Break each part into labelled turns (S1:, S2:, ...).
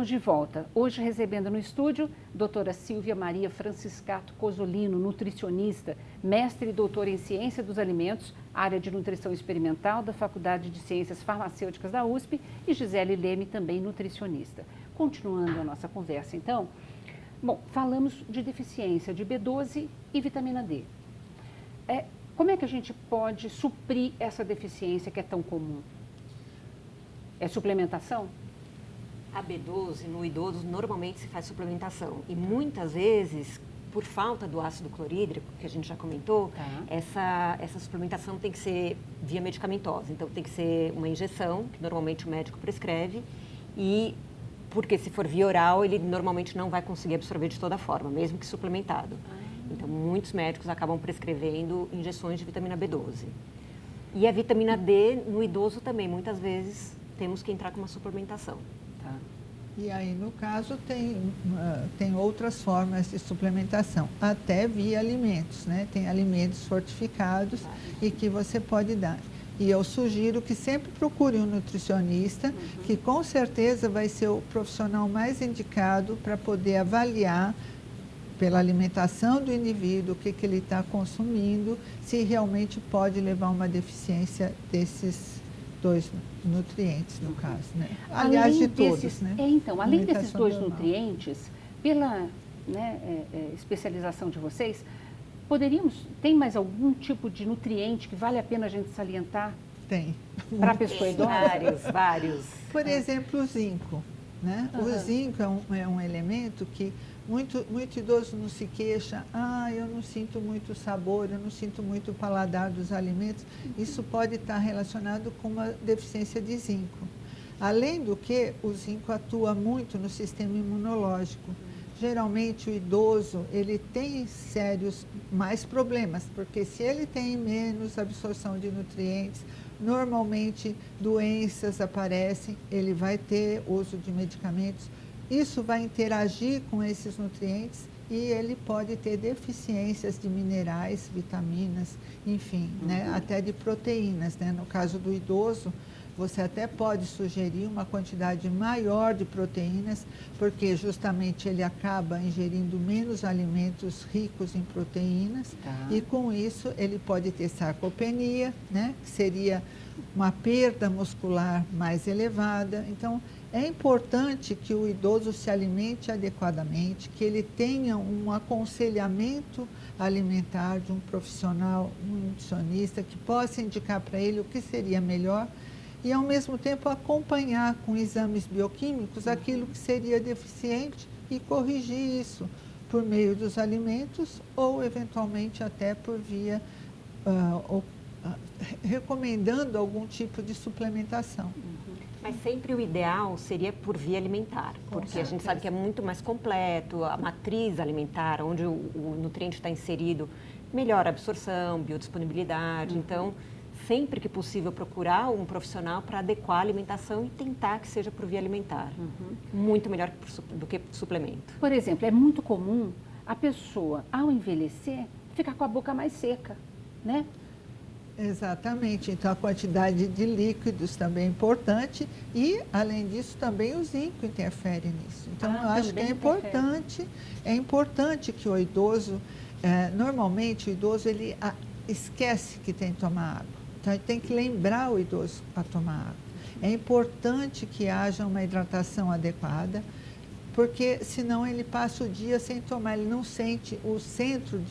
S1: Estamos de volta, hoje recebendo no estúdio doutora Silvia Maria Franciscato Cozzolino, nutricionista, mestre e doutora em Ciência dos Alimentos, área de Nutrição Experimental da Faculdade de Ciências Farmacêuticas da USP, e Gisele Leme, também nutricionista. Continuando a nossa conversa, então, bom, falamos de deficiência de B12 e vitamina D. Como é que a gente pode suprir essa deficiência que é tão comum? É suplementação?
S2: A B12 no idoso normalmente se faz suplementação e muitas vezes, por falta do ácido clorídrico, que a gente já comentou, essa suplementação tem que ser via medicamentosa. Então tem que ser uma injeção, que normalmente o médico prescreve, e porque se for via oral, ele normalmente não vai conseguir absorver de toda forma, mesmo que suplementado. Então muitos médicos acabam prescrevendo injeções de vitamina B12. E a vitamina D no idoso também, muitas vezes temos que entrar com uma suplementação.
S3: E aí, no caso, tem outras formas de suplementação, até via alimentos, né? Tem alimentos fortificados e que você pode dar. E eu sugiro que sempre procure um nutricionista, que com certeza vai ser o profissional mais indicado para poder avaliar pela alimentação do indivíduo, o que ele está consumindo, se realmente pode levar a uma deficiência desses dois nutrientes, no caso, né? Aliás, de todos, né?
S1: Então, além desses dois nutrientes, pela especialização de vocês, tem mais algum tipo de nutriente que vale a pena a gente salientar?
S3: Tem.
S1: Para a pessoa idosa?
S2: Vários.
S3: Por exemplo, o zinco, né? O zinco é um elemento que muito idoso não se queixa, eu não sinto muito sabor, eu não sinto muito paladar dos alimentos. Isso pode estar relacionado com uma deficiência de zinco. Além do que, o zinco atua muito no sistema imunológico. Geralmente o idoso, ele tem sérios mais problemas, porque se ele tem menos absorção de nutrientes, normalmente doenças aparecem, ele vai ter uso de medicamentos. Isso vai interagir com esses nutrientes e ele pode ter deficiências de minerais, vitaminas, enfim, né? Até de proteínas, né? No caso do idoso, você até pode sugerir uma quantidade maior de proteínas, porque justamente ele acaba ingerindo menos alimentos ricos em proteínas e com isso ele pode ter sarcopenia, né? Que seria uma perda muscular mais elevada. Então, é importante que o idoso se alimente adequadamente, que ele tenha um aconselhamento alimentar de um profissional, um nutricionista, que possa indicar para ele o que seria melhor e, ao mesmo tempo, acompanhar com exames bioquímicos aquilo que seria deficiente e corrigir isso por meio dos alimentos ou, eventualmente, até por via recomendando algum tipo de suplementação.
S2: Mas sempre o ideal seria por via alimentar, porque a gente sabe que é muito mais completo, a matriz alimentar, onde o nutriente está inserido, melhora a absorção, biodisponibilidade. Então, sempre que possível, procurar um profissional para adequar a alimentação e tentar que seja por via alimentar. Muito melhor do que suplemento.
S1: Por exemplo, é muito comum a pessoa, ao envelhecer, ficar com a boca mais seca, né?
S3: Exatamente, então a quantidade de líquidos também é importante e, além disso, também o zinco interfere nisso. Então, eu acho que é importante que o idoso, normalmente o idoso ele esquece que tem que tomar água, então ele tem que lembrar o idoso a tomar água. É importante que haja uma hidratação adequada, porque senão ele passa o dia sem tomar, ele não sente o centro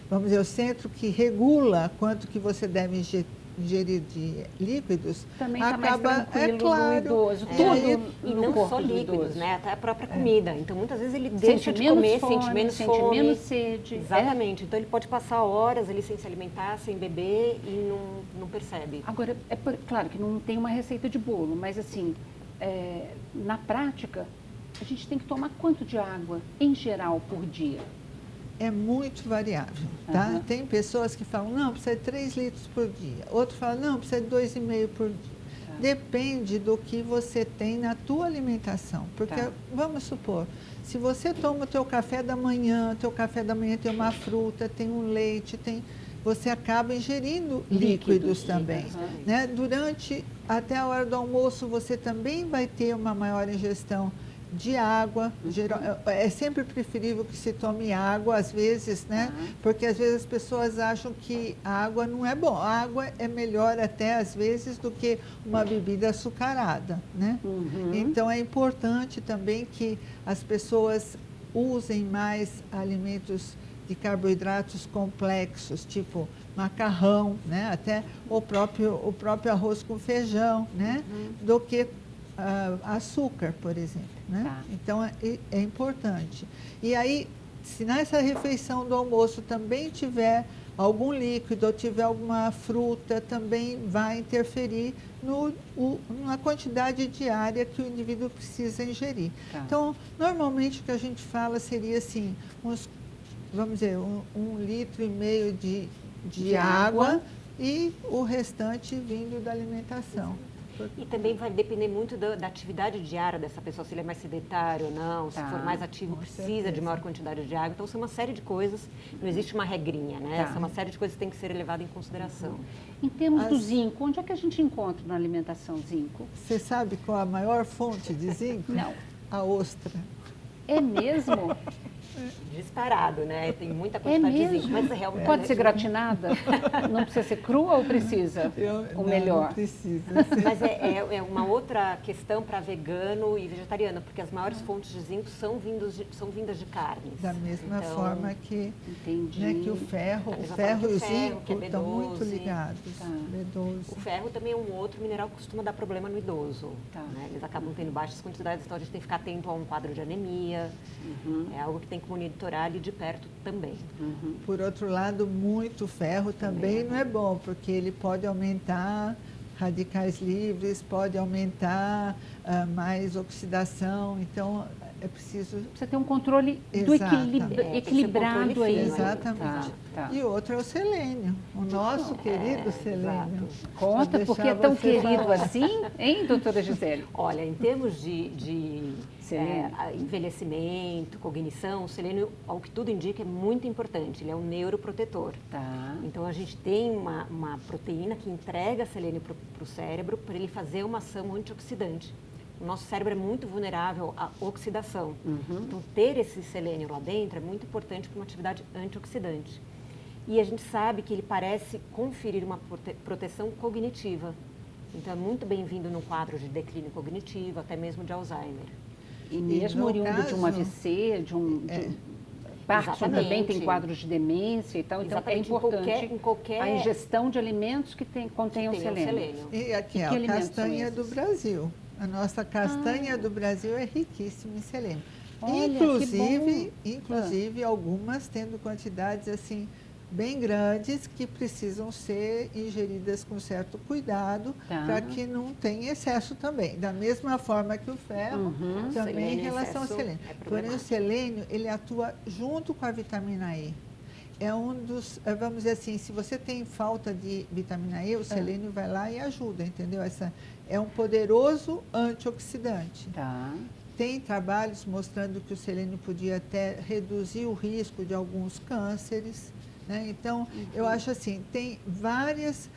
S3: vamos dizer, o centro que regula quanto que você deve ingerir de líquidos,
S1: também
S3: acaba,
S1: no idoso, tudo
S2: e não só líquidos, né? Até a própria comida. Então, muitas vezes ele deixa de comer, sente menos fome,
S1: sente menos sede.
S2: Exatamente. Então, ele pode passar horas ali sem se alimentar, sem beber e não percebe.
S1: Agora, claro que não tem uma receita de bolo, mas assim, na prática, a gente tem que tomar quanto de água, em geral, por dia?
S3: É muito variável, tá? Tem pessoas que falam, não, precisa de 3 litros por dia. Outro fala, não, precisa de 2,5 por dia. Depende do que você tem na tua alimentação. Porque, vamos supor, se você toma o teu café da manhã tem uma fruta, tem um leite, você acaba ingerindo líquidos também. Né? Durante até a hora do almoço você também vai ter uma maior ingestão de água. É sempre preferível que se tome água, às vezes, né? Porque às vezes as pessoas acham que a água não é bom. A água é melhor até, às vezes, do que uma bebida açucarada, né? Então, é importante também que as pessoas usem mais alimentos de carboidratos complexos, tipo macarrão, né? Até o próprio arroz com feijão, né? Do que açúcar, por exemplo, né?
S1: Tá.
S3: Então, é importante. E aí, se nessa refeição do almoço também tiver algum líquido ou tiver alguma fruta, também vai interferir na quantidade diária que o indivíduo precisa ingerir.
S1: Tá.
S3: Então, normalmente o que a gente fala seria assim, vamos dizer, 1,5 litro de água e o restante vindo da alimentação.
S2: E também vai depender muito da atividade diária dessa pessoa, se ele é mais sedentário ou não, se for mais ativo, precisa de maior quantidade de água. Então, são uma série de coisas, não existe uma regrinha, né? São uma série de coisas que tem que ser levadas em consideração.
S1: Em termos do zinco, onde é que a gente encontra na alimentação zinco?
S3: Você sabe qual a maior fonte de zinco?
S1: Não.
S3: A ostra.
S1: É mesmo?
S2: Disparado, né? Tem muita quantidade de zinco, mas realmente...
S1: Pode ser gratinada? Não precisa ser crua ou precisa? Ou melhor?
S3: Não precisa.
S2: Mas é uma outra questão para vegano e vegetariano, porque as maiores fontes de zinco são vindas de carnes.
S3: Da mesma forma que, né, que o ferro e o zinco estão muito ligados. B12.
S2: O ferro também é um outro mineral que costuma dar problema no idoso. Né? Eles acabam tendo baixas quantidades, então a gente tem que ficar atento a um quadro de anemia. É algo que tem que monitorar ali de perto também.
S3: Por outro lado, muito ferro também não é bom, porque ele pode aumentar radicais livres, pode aumentar mais oxidação, então é preciso...
S1: Precisa ter um controle do equilibrado aí.
S3: Exatamente. E outro é o selênio, o nosso querido selênio.
S1: Conta, porque é tão querido assim, hein, doutora Gisele?
S2: Olha, em termos de envelhecimento, cognição, o selênio, ao que tudo indica, é muito importante. Ele é um neuroprotetor. Então, a gente tem uma proteína que entrega selênio para o cérebro para ele fazer uma ação antioxidante. O nosso cérebro é muito vulnerável à oxidação. Então, ter esse selênio lá dentro é muito importante para uma atividade antioxidante. E a gente sabe que ele parece conferir uma proteção cognitiva. Então, é muito bem-vindo no quadro de declínio cognitivo, até mesmo de Alzheimer.
S1: E mesmo oriundo de um AVC, Parkinson também tem quadros de demência e tal, então é importante a ingestão de alimentos que contenham selênio.
S3: E aqui é a castanha do Brasil. A nossa castanha do Brasil é riquíssima em selênio.
S1: Olha,
S3: inclusive algumas tendo quantidades assim bem grandes que precisam ser ingeridas com certo cuidado para que não tenha excesso também. Da mesma forma que o ferro, também em relação ao selênio. Porém, o selênio, ele atua junto com a vitamina E. É um dos, vamos dizer assim, se você tem falta de vitamina E, o selênio vai lá e ajuda, entendeu? É um poderoso antioxidante. Tem trabalhos mostrando que o selênio podia até reduzir o risco de alguns cânceres. Né? Então, eu acho assim, tem várias,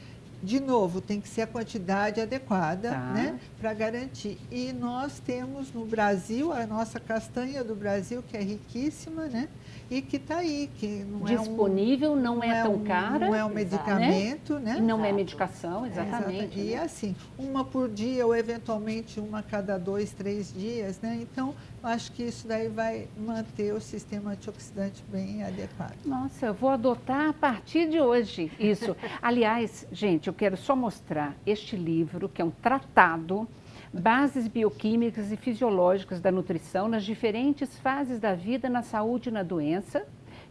S3: de novo, tem que ser a quantidade adequada, né, para garantir. E nós temos no Brasil, a nossa castanha do Brasil, que é riquíssima, né, e que está aí, que não
S1: disponível, não é tão cara.
S3: Não é um medicamento, né?
S1: E não é medicação, exatamente.
S3: E assim, uma por dia ou eventualmente uma a cada 2, 3 dias, né? Então, acho que isso daí vai manter o sistema antioxidante bem adequado.
S1: Nossa, eu vou adotar a partir de hoje isso. Aliás, gente, eu quero só mostrar este livro, que é um tratado, Bases Bioquímicas e Fisiológicas da Nutrição nas diferentes fases da vida, na saúde e na doença,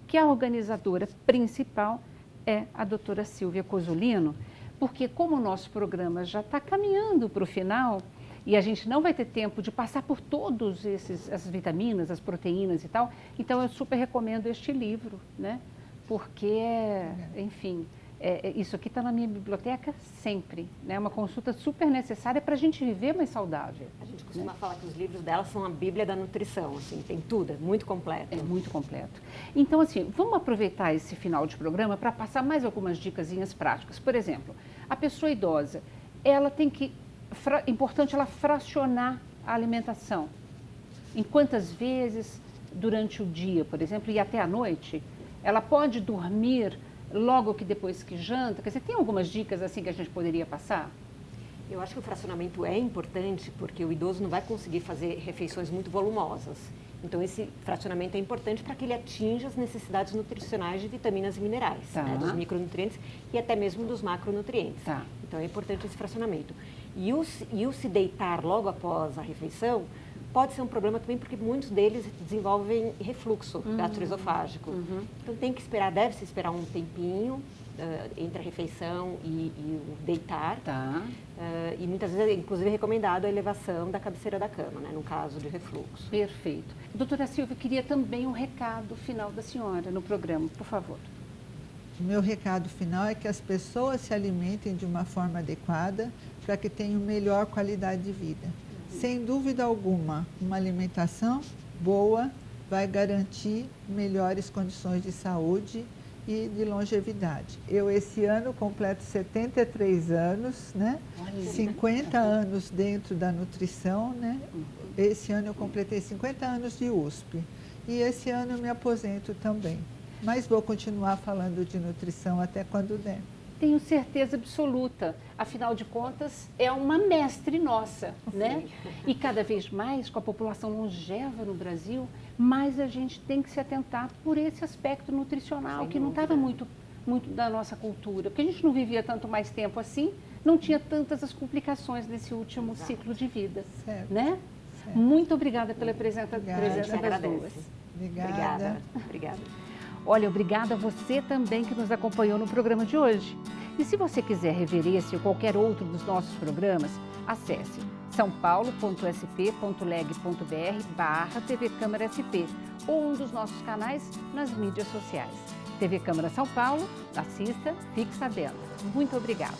S1: que a organizadora principal é a doutora Silvia Cosolino, porque como o nosso programa já está caminhando para o final, e a gente não vai ter tempo de passar por todas essas vitaminas, as proteínas e tal, então eu super recomendo este livro, né? Porque, enfim, isso aqui está na minha biblioteca sempre, né? Uma consulta super necessária para a gente viver mais saudável.
S2: A gente costuma falar que os livros dela são a Bíblia da nutrição, assim, tem tudo, é muito completo.
S1: É muito completo. Então, assim, vamos aproveitar esse final de programa para passar mais algumas dicasinhas práticas. Por exemplo, a pessoa idosa, ela tem que importante ela fracionar a alimentação. Em quantas vezes durante o dia, por exemplo, e até à noite, ela pode dormir logo que depois que janta? Quer dizer, tem algumas dicas assim que a gente poderia passar?
S2: Eu acho que o fracionamento é importante porque o idoso não vai conseguir fazer refeições muito volumosas. Então, esse fracionamento é importante para que ele atinja as necessidades nutricionais de vitaminas e minerais, né, dos micronutrientes e até mesmo dos macronutrientes. Então, é importante esse fracionamento. E o se deitar logo após a refeição pode ser um problema também porque muitos deles desenvolvem refluxo gastroesofágico. Então, tem que esperar, deve-se esperar um tempinho entre a refeição e o deitar. E muitas vezes, inclusive, é recomendado a elevação da cabeceira da cama, né, no caso de refluxo.
S1: Perfeito. Doutora Silvia, eu queria também um recado final da senhora no programa, por favor.
S3: O meu recado final é que as pessoas se alimentem de uma forma adequada para que tenham melhor qualidade de vida. Sem dúvida alguma, uma alimentação boa vai garantir melhores condições de saúde e de longevidade. Eu, esse ano, completo 73 anos, né? 50 anos dentro da nutrição, né? Esse ano eu completei 50 anos de USP. E esse ano eu me aposento também. Mas vou continuar falando de nutrição até quando der.
S1: Tenho certeza absoluta. Afinal de contas, é uma mestre nossa, né? E cada vez mais, com a população longeva no Brasil, mais a gente tem que se atentar por esse aspecto nutricional, que não estava muito da nossa cultura. Porque a gente não vivia tanto mais tempo assim, não tinha tantas as complicações nesse último ciclo de vida, né? Muito obrigada pela presença das duas.
S2: Obrigada.
S1: Olha, obrigada a você também que nos acompanhou no programa de hoje. E se você quiser rever esse ou qualquer outro dos nossos programas, acesse saopaulo.sp.leg.br/TV Câmara SP ou um dos nossos canais nas mídias sociais. TV Câmara São Paulo, assista, fique sabendo. Muito obrigada.